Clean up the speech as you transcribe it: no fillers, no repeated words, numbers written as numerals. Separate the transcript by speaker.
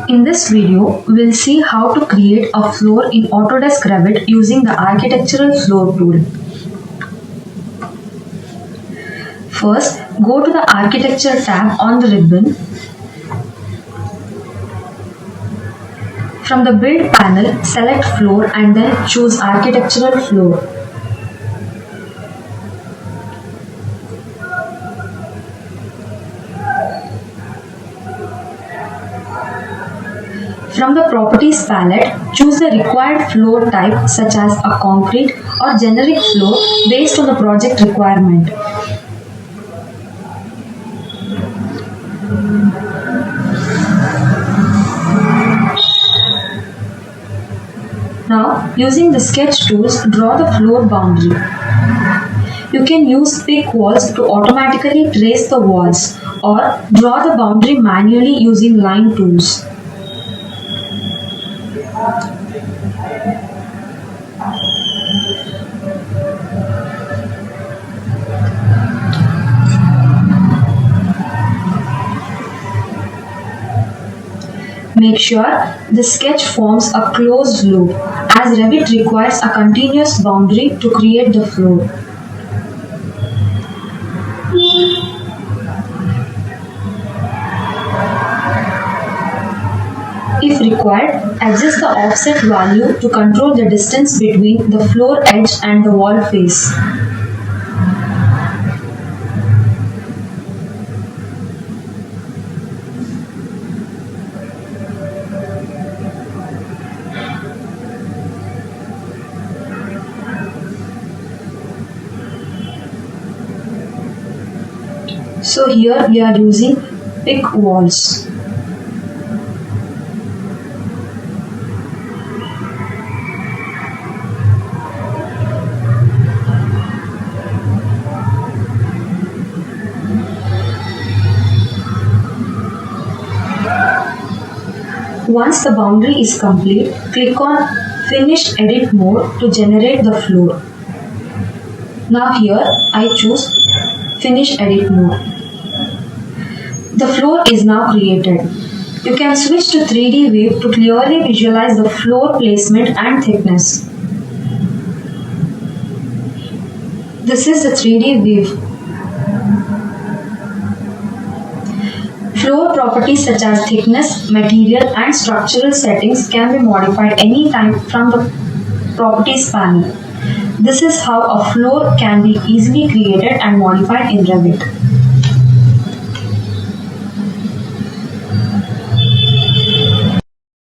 Speaker 1: In this video, we'll see how to create a floor in Autodesk Revit using the Architectural Floor tool. First, go to the Architecture tab on the ribbon. From the Build panel, select Floor and then choose Architectural Floor. From the Properties palette, choose the required floor type such as a concrete or generic floor based on the project requirement. Now, using the sketch tools, draw the floor boundary. You can use pick walls to automatically trace the walls or draw the boundary manually using line tools. Make sure the sketch forms a closed loop, as Revit requires a continuous boundary to create the floor. If required, adjust the offset value to control the distance between the floor edge and the wall face. So here we are using pick walls. Once the boundary is complete, click on Finish Edit Mode to generate the floor. Now here I choose Finish Edit Mode. The floor is now created. You can switch to 3D view to clearly visualize the floor placement and thickness. This is the 3D view. Floor properties such as thickness, material and structural settings can be modified anytime from the Properties panel. This is how a floor can be easily created and modified in Revit.